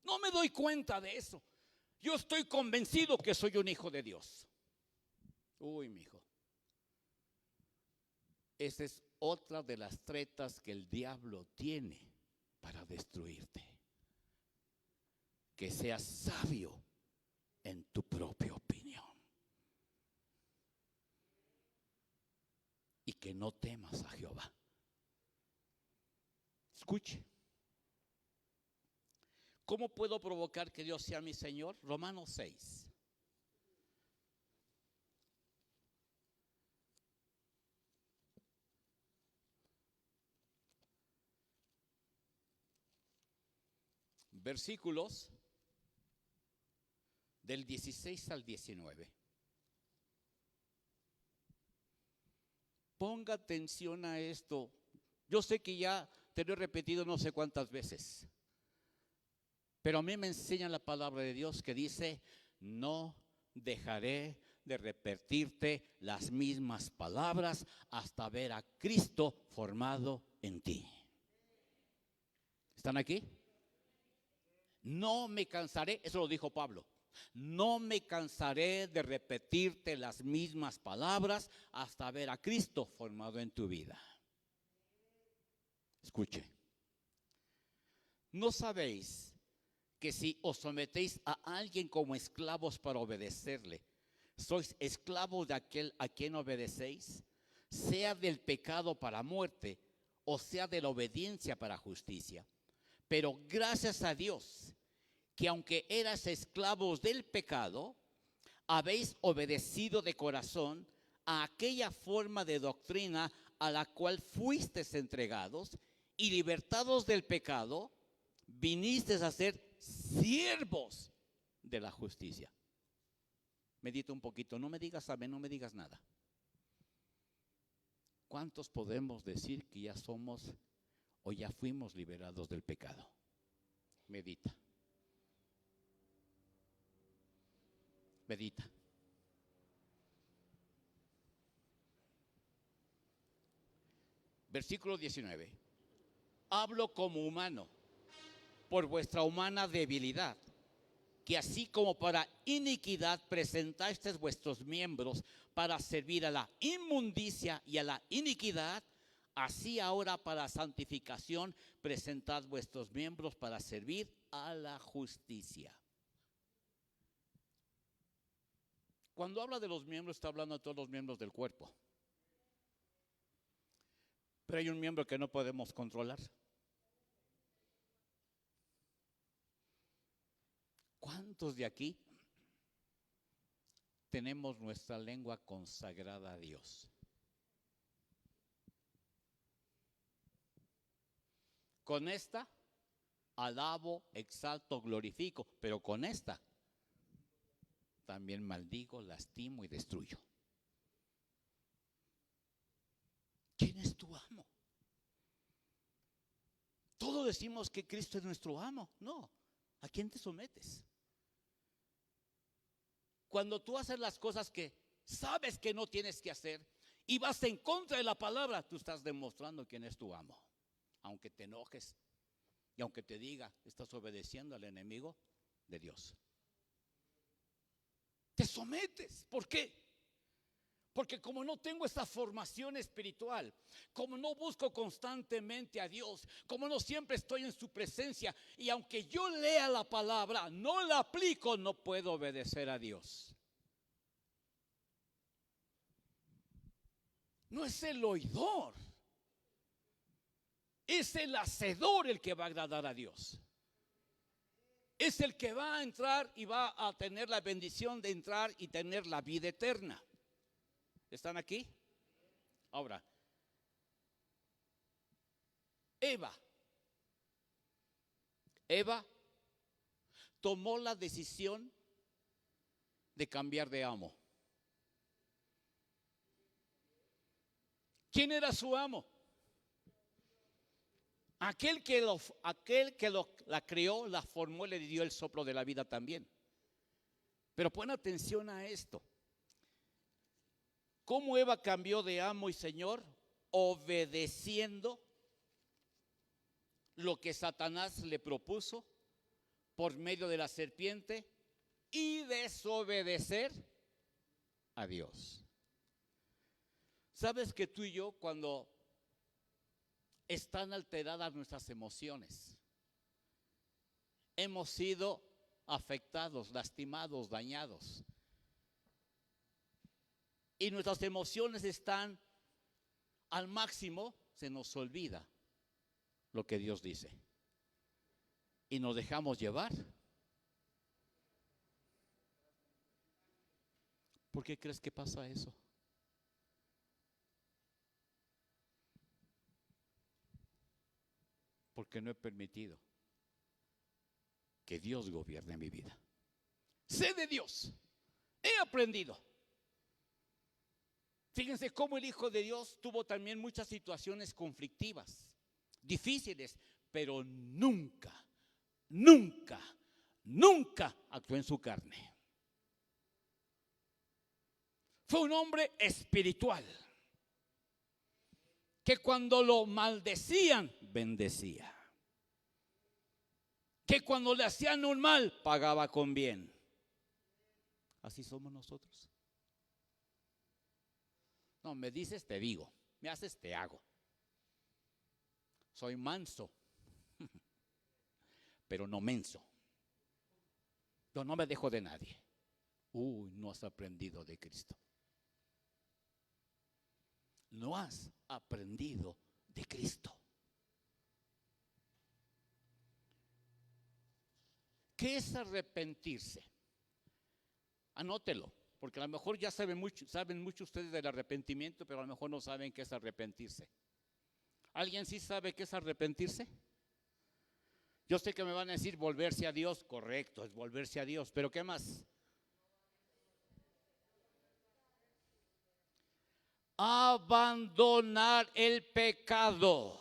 No me doy cuenta de eso. Yo estoy convencido que soy un hijo de Dios. Uy, mi hijo. Esa es otra de las tretas que el diablo tiene para destruirte. Que seas sabio en tu propia opinión. Y que no temas a Jehová. Escuche. ¿Cómo puedo provocar que Dios sea mi Señor? Romanos 6. Versículos del 16 al 19. Ponga atención a esto. Yo sé que ya te lo he repetido no sé cuántas veces, pero a mí me enseña la palabra de Dios que dice, no dejaré de repetirte las mismas palabras hasta ver a Cristo formado en ti. ¿Están aquí? No me cansaré, eso lo dijo Pablo. No me cansaré de repetirte las mismas palabras hasta ver a Cristo formado en tu vida. Escuche. ¿No sabéis que si os sometéis a alguien como esclavos para obedecerle, sois esclavos de aquel a quien obedecéis, sea del pecado para muerte o sea de la obediencia para justicia? Pero gracias a Dios, que aunque eras esclavos del pecado, habéis obedecido de corazón a aquella forma de doctrina a la cual fuisteis entregados, y libertados del pecado, vinisteis a ser siervos de la justicia. Medita un poquito, no me digas amén, no me digas nada. ¿Cuántos podemos decir que ya somos o ya fuimos liberados del pecado? Medita. Medita. Versículo 19. Hablo como humano, por vuestra humana debilidad. que así como para iniquidad presentasteis vuestros miembros para servir a la inmundicia y a la iniquidad, así ahora para santificación presentad vuestros miembros para servir a la justicia. Cuando habla de los miembros, está hablando de todos los miembros del cuerpo. Pero hay un miembro que no podemos controlar. ¿Cuántos de aquí tenemos nuestra lengua consagrada a Dios? Con esta alabo, exalto, glorifico, pero con esta también maldigo, lastimo y destruyo. ¿Quién es tu amo? Todos decimos que Cristo es nuestro amo. No, ¿a quién te sometes? Cuando tú haces las cosas que sabes que no tienes que hacer y vas en contra de la palabra, tú estás demostrando quién es tu amo. Aunque te enojes y aunque te diga, estás obedeciendo al enemigo de Dios. Te sometes. ¿Por qué? Porque como no tengo esta formación espiritual, como no busco constantemente a Dios, como no siempre estoy en su presencia, y aunque yo lea la palabra, no la aplico, no puedo obedecer a Dios. No es el oidor, es el hacedor el que va a agradar a Dios. Es el que va a entrar y va a tener la bendición de entrar y tener la vida eterna. ¿Están aquí? Ahora, Eva tomó la decisión de cambiar de amo. ¿Quién era su amo? Aquel que la creó, la formó, le dio el soplo de la vida también. Pero pon atención a esto. ¿Cómo Eva cambió de amo y señor? Obedeciendo lo que Satanás le propuso por medio de la serpiente y desobedecer a Dios. ¿Sabes que tú y yo, cuando están alteradas nuestras emociones, hemos sido afectados, lastimados, dañados? Y nuestras emociones están al máximo, se nos olvida lo que Dios dice. Y nos dejamos llevar. ¿Por qué crees que pasa eso? Porque no he permitido que Dios gobierne mi vida. Sé de Dios, he aprendido. Fíjense cómo el Hijo de Dios tuvo también muchas situaciones conflictivas, difíciles, pero nunca actuó en su carne. Fue un hombre espiritual, que cuando lo maldecían, bendecía. Que cuando le hacían un mal, pagaba con bien. Así somos nosotros. No, me dices, te digo. Me haces, te hago. Soy manso, pero no menso. Yo no me dejo de nadie. No has aprendido de Cristo. No has aprendido de Cristo. ¿Qué es arrepentirse? Anótelo, porque a lo mejor ya saben mucho ustedes del arrepentimiento, pero a lo mejor no saben qué es arrepentirse. ¿Alguien sí sabe qué es arrepentirse? Yo sé que me van a decir volverse a Dios. Correcto, es volverse a Dios, pero ¿qué más? Abandonar el pecado.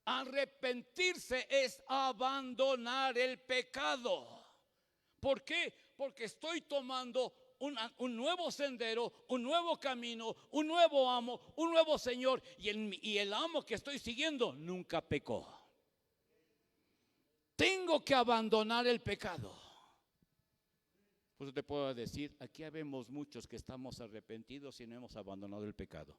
Arrepentirse es abandonar el pecado. ¿Por qué? Porque estoy tomando un nuevo sendero, un nuevo camino, un nuevo amo, un nuevo Señor. Y el amo que estoy siguiendo nunca pecó. Tengo que abandonar el pecado. Pues te puedo decir, aquí habemos muchos que estamos arrepentidos y no hemos abandonado el pecado.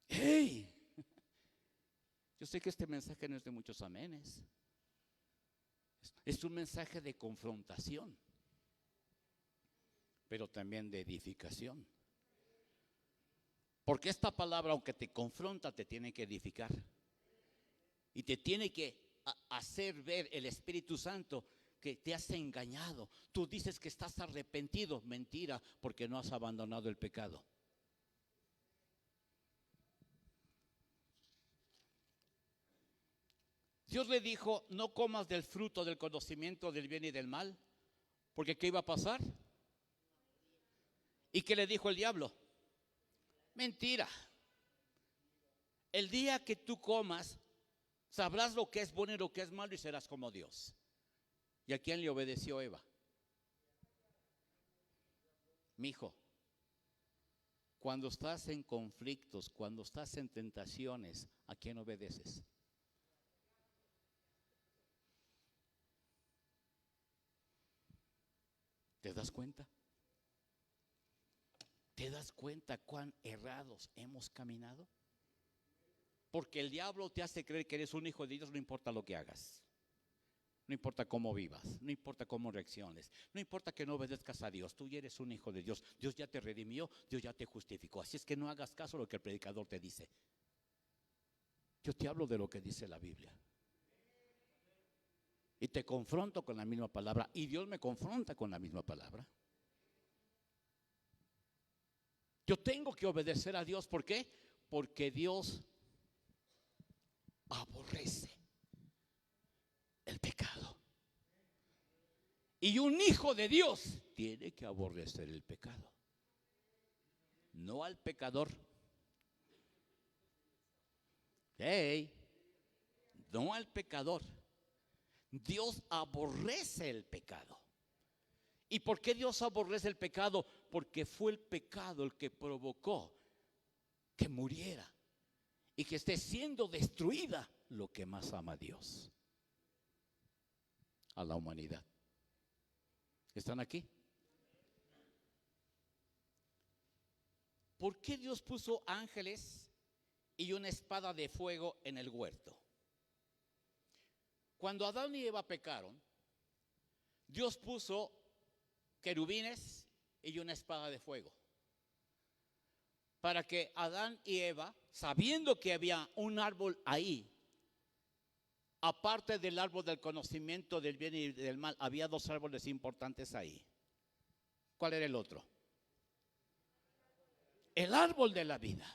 ¡Hey! Yo sé que este mensaje no es de muchos amenes. Es un mensaje de confrontación, pero también de edificación. Porque esta palabra, aunque te confronta, te tiene que edificar. Y te tiene que hacer ver el Espíritu Santo que te has engañado. Tú dices que estás arrepentido. Mentira, porque no has abandonado el pecado. Dios le dijo, no comas del fruto del conocimiento del bien y del mal, porque ¿qué iba a pasar? ¿Y qué le dijo el diablo? Mentira. El día que tú comas, sabrás lo que es bueno y lo que es malo y serás como Dios. ¿Y a quién le obedeció Eva? Mi hijo, cuando estás en conflictos, cuando estás en tentaciones, ¿a quién obedeces? ¿Te das cuenta? ¿Te das cuenta cuán errados hemos caminado? Porque el diablo te hace creer que eres un hijo de Dios, no importa lo que hagas. No importa cómo vivas, no importa cómo reacciones, no importa que no obedezcas a Dios, tú ya eres un hijo de Dios. Dios ya te redimió, Dios ya te justificó. Así es que no hagas caso a lo que el predicador te dice. Yo te hablo de lo que dice la Biblia. Y te confronto con la misma palabra. Y Dios me confronta con la misma palabra. Yo tengo que obedecer a Dios. ¿Por qué? Porque Dios aborrece el pecado. Y un hijo de Dios tiene que aborrecer el pecado. No al pecador. Hey, no al pecador. Dios aborrece el pecado. ¿Y por qué Dios aborrece el pecado? Porque fue el pecado el que provocó que muriera y que esté siendo destruida lo que más ama a Dios, a la humanidad. ¿Están aquí? ¿Por qué Dios puso ángeles y una espada de fuego en el huerto? Cuando Adán y Eva pecaron, Dios puso querubines y una espada de fuego, para que Adán y Eva, sabiendo que había un árbol ahí, aparte del árbol del conocimiento del bien y del mal, había dos árboles importantes ahí. ¿Cuál era el otro? El árbol de la vida.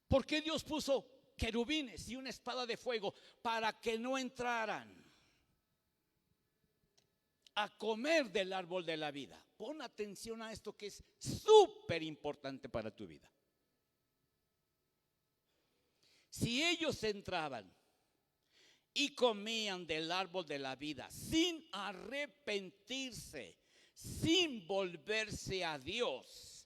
¿Por qué Dios puso querubines y una espada de fuego? Para que no entraran a comer del árbol de la vida. Pon atención a esto que es súper importante para tu vida. Si ellos entraban y comían del árbol de la vida sin arrepentirse, sin volverse a Dios,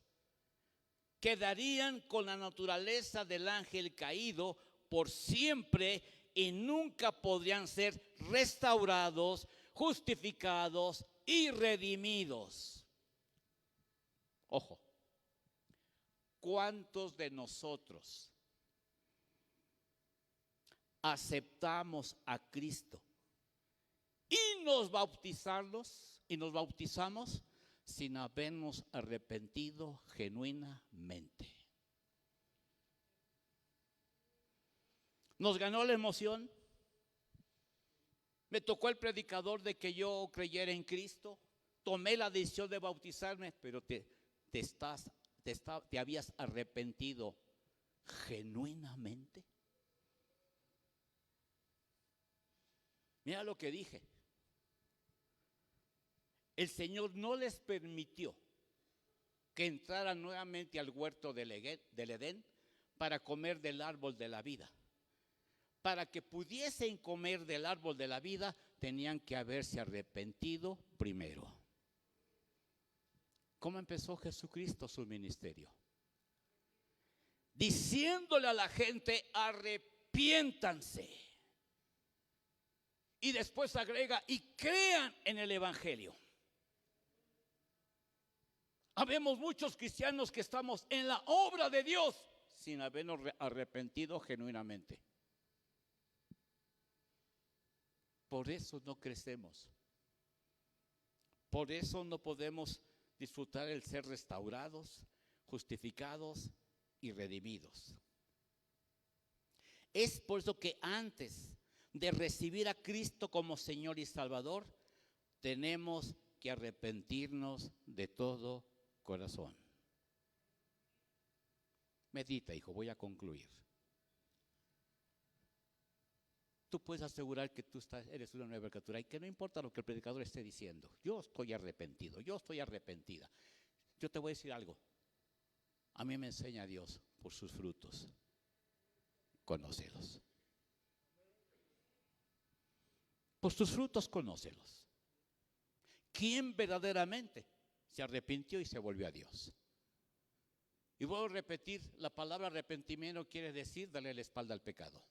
quedarían con la naturaleza del ángel caído por siempre y nunca podrían ser restaurados, justificados y redimidos. Ojo, ¿cuántos de nosotros aceptamos a Cristo y nos bautizamos sin habernos arrepentido genuinamente? Nos ganó la emoción. Me tocó el predicador de que yo creyera en Cristo. Tomé la decisión de bautizarme, pero te habías arrepentido genuinamente. Mira lo que dije. El Señor no les permitió que entraran nuevamente al huerto del Edén para comer del árbol de la vida. Para que pudiesen comer del árbol de la vida, tenían que haberse arrepentido primero. ¿Cómo empezó Jesucristo su ministerio? Diciéndole a la gente: arrepiéntanse arrepiéntanse. Y después agrega, y crean en el Evangelio. Habemos muchos cristianos que estamos en la obra de Dios sin habernos arrepentido genuinamente. Por eso no crecemos. Por eso no podemos disfrutar el ser restaurados, justificados y redimidos. Es por eso que antes de recibir a Cristo como Señor y Salvador, tenemos que arrepentirnos de todo corazón. Medita, hijo, voy a concluir. Tú puedes asegurar que tú eres una nueva criatura y que no importa lo que el predicador esté diciendo. Yo estoy arrepentido, yo estoy arrepentida. Yo te voy a decir algo. A mí me enseña Dios por sus frutos. Conócelos. Por sus frutos conócelos. ¿Quién verdaderamente se arrepintió y se volvió a Dios? Y vuelvo a repetir, la palabra arrepentimiento quiere decir darle la espalda al pecado.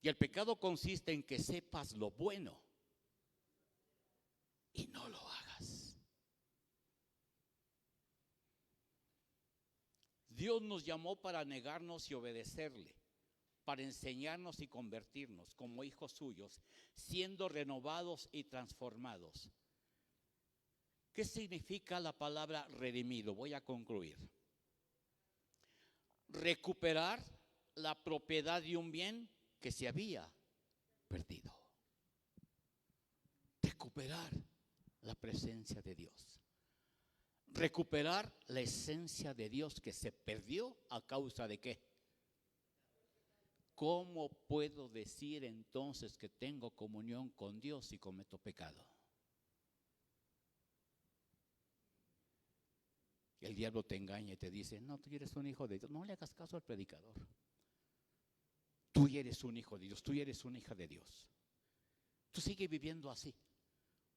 Y el pecado consiste en que sepas lo bueno y no lo hagas. Dios nos llamó para negarnos y obedecerle, para enseñarnos y convertirnos como hijos suyos, siendo renovados y transformados. ¿Qué significa la palabra redimido? Voy a concluir. Recuperar la propiedad de un bien que se había perdido. Recuperar la presencia de Dios. Recuperar la esencia de Dios que se perdió a causa de ¿qué? ¿Cómo puedo decir entonces que tengo comunión con Dios si cometo pecado? El diablo te engaña y te dice, no, tú eres un hijo de Dios. No le hagas caso al predicador. Tú eres un hijo de Dios, tú eres una hija de Dios. Tú sigue viviendo así,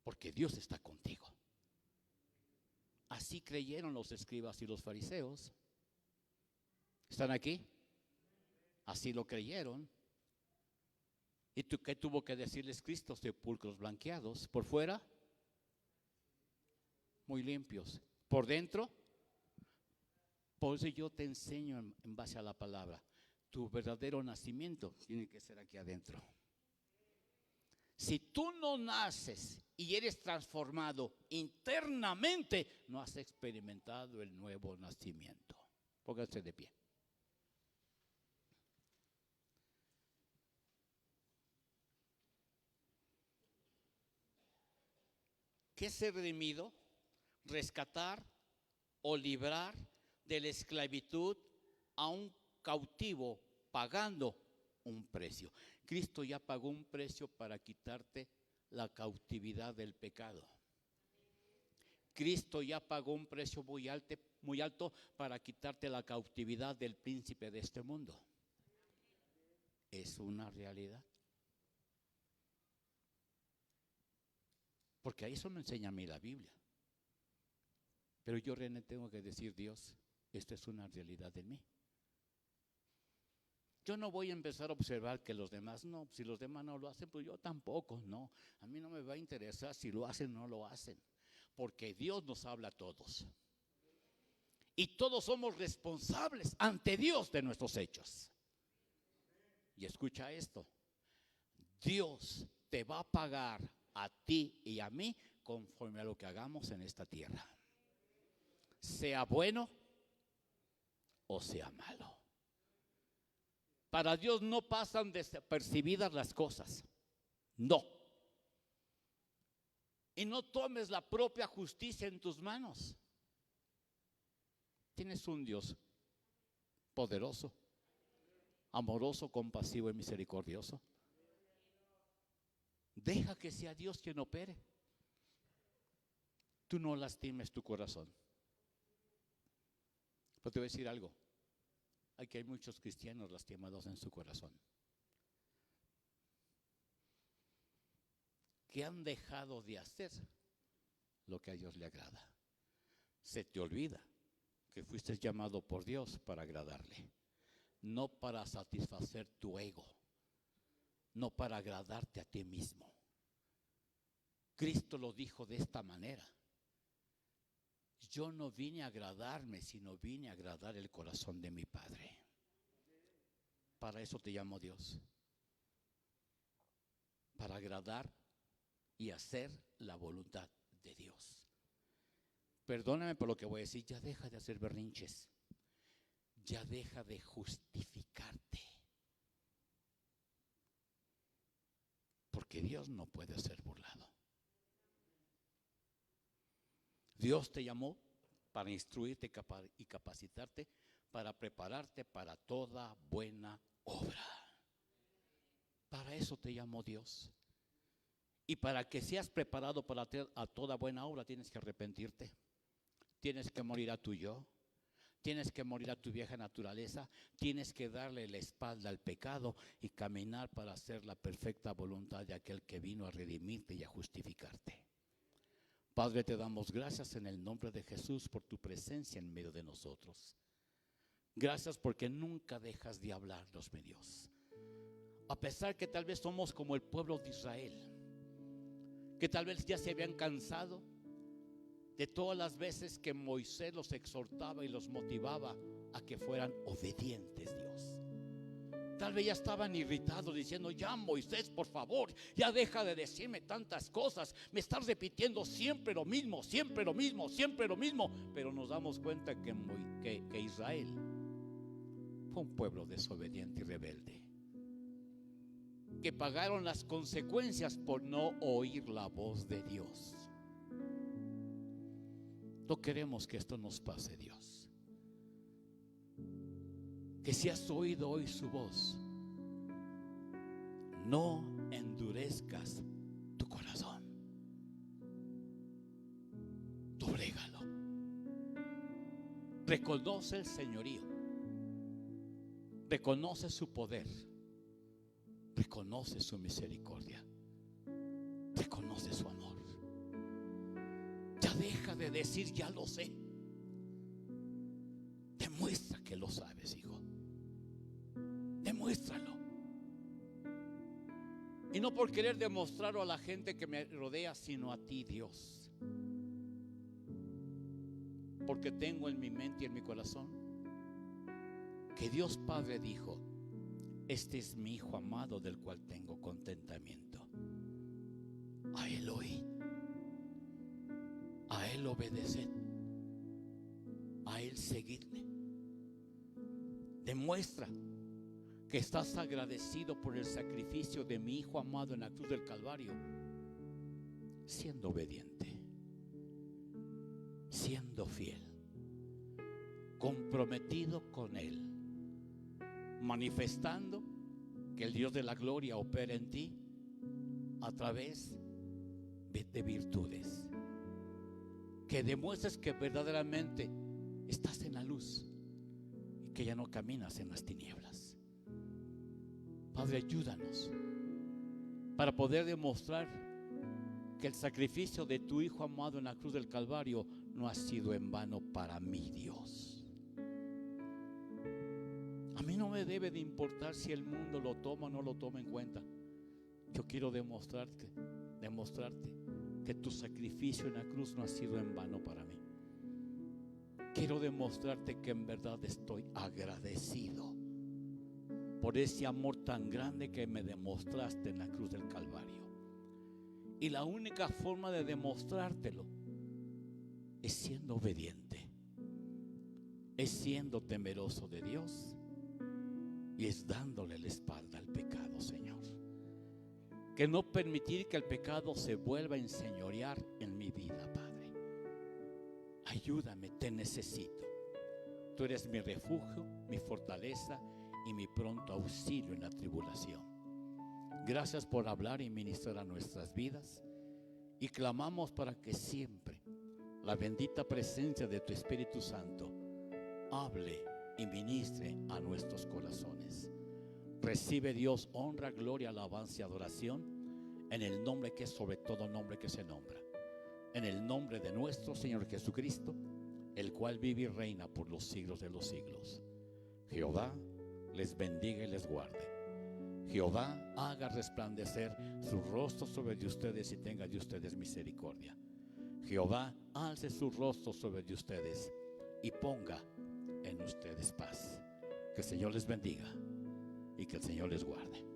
porque Dios está contigo. Así creyeron los escribas y los fariseos. ¿Están aquí? Así lo creyeron. ¿Y tú qué tuvo que decirles Cristo? Sepulcros blanqueados. Por fuera, muy limpios. Por dentro, por eso yo te enseño en base a la palabra. Tu verdadero nacimiento tiene que ser aquí adentro. Si tú no naces y eres transformado internamente, no has experimentado el nuevo nacimiento. Póngase de pie. ¿Qué es ser redimido? Rescatar o librar de la esclavitud a un cautivo pagando un precio. Cristo ya pagó un precio para quitarte la cautividad del pecado. Cristo ya pagó un precio muy alto para quitarte la cautividad del príncipe de este mundo. Es una realidad. Porque a eso me enseña a mí la Biblia. Pero yo realmente tengo que decir, Dios, esta es una realidad en mí. Yo no voy a empezar a observar que los demás no, si los demás no lo hacen, pues yo tampoco, no. A mí no me va a interesar si lo hacen o no lo hacen, porque Dios nos habla a todos. Y todos somos responsables ante Dios de nuestros hechos. Y escucha esto, Dios te va a pagar a ti y a mí conforme a lo que hagamos en esta tierra. Sea bueno o sea malo. Para Dios no pasan desapercibidas las cosas. No. Y no tomes la propia justicia en tus manos. Tienes un Dios poderoso, amoroso, compasivo y misericordioso. Deja que sea Dios quien opere. Tú no lastimes tu corazón. Pero te voy a decir algo. Aquí hay muchos cristianos lastimados en su corazón, que han dejado de hacer lo que a Dios le agrada. Se te olvida que fuiste llamado por Dios para agradarle. no para satisfacer tu ego, no para agradarte a ti mismo. Cristo lo dijo de esta manera: yo no vine a agradarme, sino vine a agradar el corazón de mi Padre. Para eso te llamo Dios, para agradar y hacer la voluntad de Dios. Perdóname por lo que voy a decir, ya deja de hacer berrinches, ya deja de justificarte, porque Dios no puede ser burlado. Dios te llamó para instruirte y capacitarte, para prepararte para toda buena obra. Para eso te llamó Dios. Y para que seas preparado para a toda buena obra, tienes que arrepentirte. Tienes que morir a tu yo. Tienes que morir a tu vieja naturaleza. Tienes que darle la espalda al pecado y caminar para hacer la perfecta voluntad de aquel que vino a redimirte y a justificarte. Padre, te damos gracias en el nombre de Jesús por tu presencia en medio de nosotros. Gracias porque nunca dejas de hablarnos, mi Dios. A pesar que tal vez somos como el pueblo de Israel, que tal vez ya se habían cansado de todas las veces que Moisés los exhortaba y los motivaba a que fueran obedientes, Dios. Tal vez ya estaban irritados diciendo: ya Moisés, por favor, ya deja de decirme tantas cosas, me estás repitiendo siempre lo mismo, siempre lo mismo, siempre lo mismo. Pero nos damos cuenta que Israel fue un pueblo desobediente y rebelde, que pagaron las consecuencias por no oír la voz de Dios. No queremos que esto nos pase, Dios. Que si has oído hoy su voz, no endurezcas tu corazón. Doblégalo. Reconoce el señorío. Reconoce su poder. Reconoce su misericordia. Reconoce su amor. Ya deja de decir: ya lo sé. Demuestra que lo sabes, hijo. Demuéstralo. Y no por querer demostrarlo a la gente que me rodea, sino a ti, Dios. Porque tengo en mi mente y en mi corazón que Dios Padre dijo: este es mi Hijo amado, del cual tengo contentamiento. A Él oíd, a Él obedeced, a Él seguidme. Demuestra que estás agradecido por el sacrificio de mi Hijo amado en la cruz del Calvario, siendo obediente, siendo fiel, comprometido con Él, manifestando que el Dios de la gloria opera en ti a través de virtudes, que demuestres que verdaderamente estás en la luz y que ya no caminas en las tinieblas. Padre, ayúdanos para poder demostrar que el sacrificio de tu Hijo amado en la cruz del Calvario no ha sido en vano para mí, Dios. A mí no me debe de importar si el mundo lo toma o no lo toma en cuenta. Yo quiero demostrarte que tu sacrificio en la cruz no ha sido en vano para mí. Quiero demostrarte que en verdad estoy agradecido por ese amor tan grande que me demostraste en la cruz del Calvario. Y la única forma de demostrártelo es siendo obediente, es siendo temeroso de Dios y es dándole la espalda al pecado, Señor. Que no permitir que el pecado se vuelva a enseñorear en mi vida, Padre. Ayúdame, te necesito. Tú eres mi refugio, mi fortaleza y mi pronto auxilio en la tribulación. Gracias por hablar y ministrar a nuestras vidas, y clamamos para que siempre la bendita presencia de tu Espíritu Santo hable y ministre a nuestros corazones. Recibe, Dios, honra, gloria, alabanza y adoración en el nombre que es sobre todo nombre que se nombra, en el nombre de nuestro Señor Jesucristo, el cual vive y reina por los siglos de los siglos. Jehová les bendiga y les guarde. Jehová haga resplandecer su rostro sobre de ustedes y tenga de ustedes misericordia. Jehová alce su rostro sobre de ustedes y ponga en ustedes paz. Que el Señor les bendiga y que el Señor les guarde.